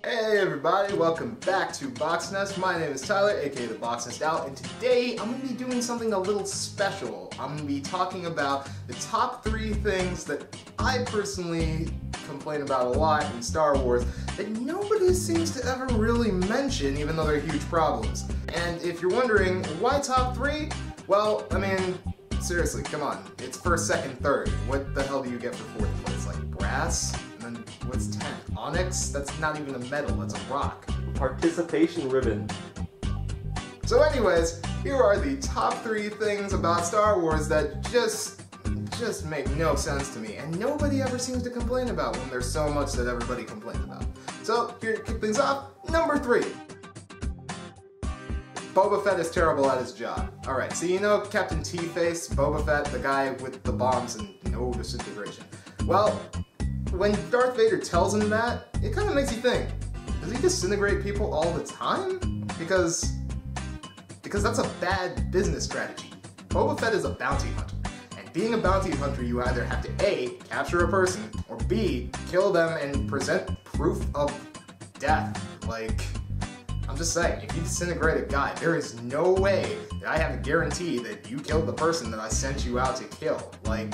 Hey everybody, welcome back to Box Nest. My name is Tyler, aka the Box Nest Out, and today I'm going to be doing something a little special. I'm going to be talking about the top 3 things that I personally complain about a lot in Star Wars that nobody seems to ever really mention, even though they're huge problems. And if you're wondering, why top 3? Well, I mean, seriously, come on. It's first, second, third. What the hell do you get for 4th place? Like brass? And then what's 10th? Onyx? That's not even a metal, that's a rock. Participation ribbon. So anyways, here are the top 3 things about Star Wars that just make no sense to me, and nobody ever seems to complain about when there's so much that everybody complains about. So, here to kick things off, number 3. Boba Fett is terrible at his job. Alright, so you know Captain T-Face, Boba Fett, the guy with the bombs and no disintegration. Well, when Darth Vader tells him that, it kind of makes you think, does he disintegrate people all the time? Because that's a bad business strategy. Boba Fett is a bounty hunter. And being a bounty hunter, you either have to A, capture a person, or B, kill them and present proof of death. Like, I'm just saying, if you disintegrate a guy, there is no way that I have a guarantee that you killed the person that I sent you out to kill. Like,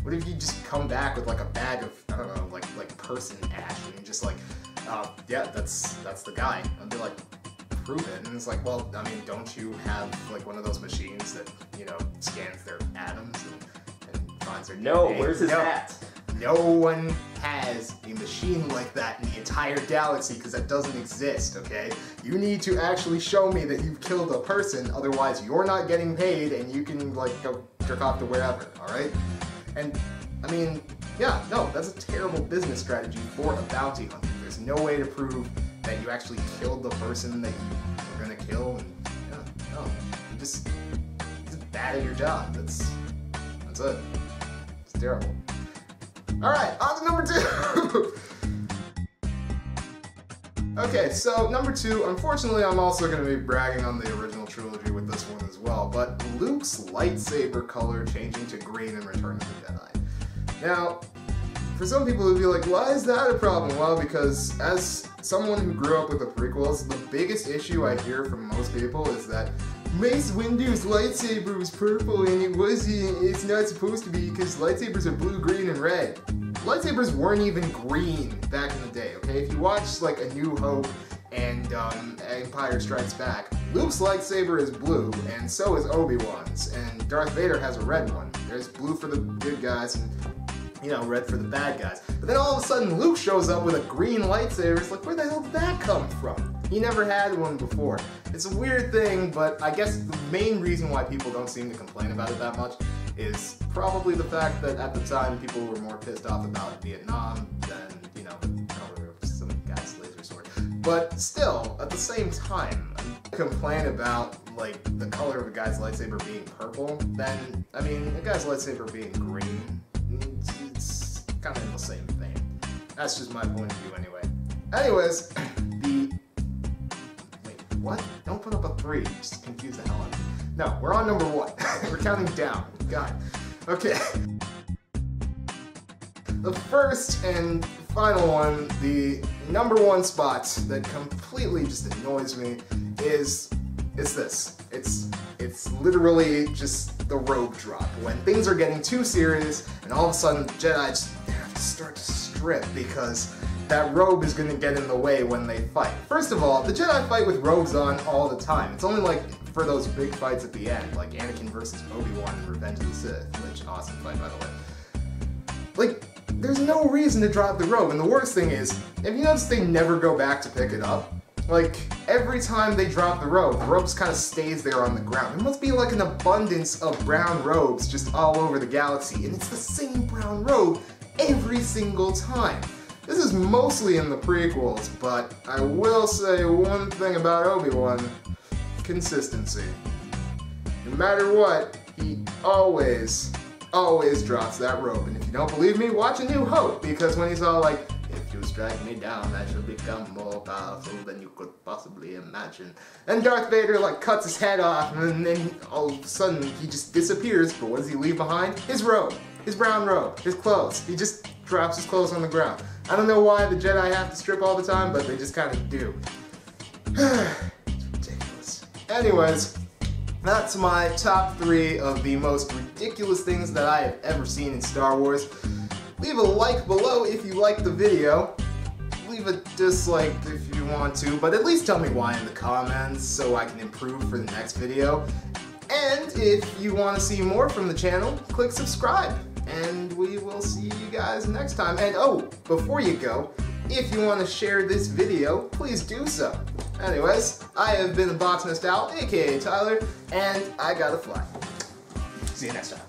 what if you just come back with like a bag of, I don't know, like person ash, and you're just like, yeah, that's the guy. I'd be like, prove it. And it's like, well, I mean, don't you have like one of those machines that, you know, scans their atoms and finds their DNA? No, where's his hat? No one has a machine like that in the entire galaxy, because that doesn't exist, okay? You need to actually show me that you've killed a person, otherwise you're not getting paid and you can like go jerk off to wherever, alright? And, I mean, yeah, no, that's a terrible business strategy for a bounty hunter. There's no way to prove that you actually killed the person that you were gonna kill, and, yeah, no, you're just bad at your job. That's it. It's terrible. Alright, on to number 2! Okay, so number 2, unfortunately I'm also going to be bragging on the original trilogy with this one as well, but Luke's lightsaber color changing to green in Return of the Jedi. Now, for some people who'd be like, why is that a problem? Well, because as someone who grew up with the prequels, the biggest issue I hear from most people is that Mace Windu's lightsaber was purple and it's not supposed to be because lightsabers are blue, green, and red. Lightsabers weren't even green back in the day, okay? If you watch like A New Hope and Empire Strikes Back, Luke's lightsaber is blue, and so is Obi-Wan's, and Darth Vader has a red one. There's blue for the good guys and, you know, red for the bad guys. But then all of a sudden Luke shows up with a green lightsaber. It's like, where the hell did that come from? He never had one before. It's a weird thing, but I guess the main reason why people don't seem to complain about it that much is probably the fact that at the time people were more pissed off about Vietnam than, you know, the color of some guy's laser sword. But still, at the same time, complain about like the color of a guy's lightsaber being purple, then, I mean, a guy's lightsaber being green, it's kind of the same thing. That's just my point of view anyway. Anyways, what? Don't put up a 3, just confuse the hell out of me. No, we're on number 1. We're counting down. God. Okay. The first and final one, the number 1 spot that completely just annoys me is this. It's literally just the robe drop. When things are getting too serious and all of a sudden Jedi just have to start to strip because that robe is going to get in the way when they fight. First of all, the Jedi fight with robes on all the time. It's only like for those big fights at the end, like Anakin versus Obi-Wan in Revenge of the Sith, which awesome fight by the way. Like, there's no reason to drop the robe, and the worst thing is, have you noticed they never go back to pick it up? Like, every time they drop the robe just kind of stays there on the ground. There must be like an abundance of brown robes just all over the galaxy, and it's the same brown robe every single time. This is mostly in the prequels, but I will say one thing about Obi-Wan: consistency. No matter what, he always drops that robe. And if you don't believe me, watch A New Hope, because when he's all like, if you strike me down, I shall become more powerful than you could possibly imagine. And Darth Vader like cuts his head off, and then all of a sudden he just disappears, but what does he leave behind? His robe. his brown robe, his clothes. He just drops his clothes on the ground. I don't know why the Jedi have to strip all the time, but they just kind of do. It's ridiculous. Anyways, that's my top 3 of the most ridiculous things that I have ever seen in Star Wars. Leave a like below if you liked the video. Leave a dislike if you want to, but at least tell me why in the comments so I can improve for the next video. And if you want to see more from the channel, click subscribe. And we will see you guys next time. And oh, before you go, if you want to share this video, please do so. Anyways, I have been the Boxnest Owl, aka Tyler, and I gotta fly. See you next time.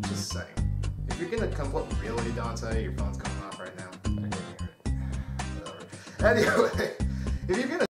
Just saying. If you're gonna come, what really, Dante? Your phone's coming off right now. I didn't hear it. Whatever. Anyway, if you're gonna